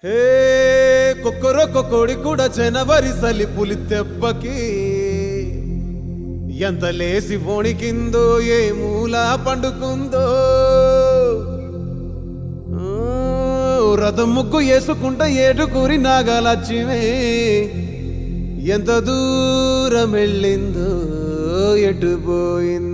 హే కొక్కరొక్క కోడి కూడా జనవరి సలి పులి తెబ్బకి ఎంత లేసి వణికిందో ఏ మూల పండుకుందో రథం ముగ్గు వేసుకుంట ఏడుకూరి నాగలక్ష్మి ఎంత దూరం వెళ్ళిందో ఎటు పోయిందో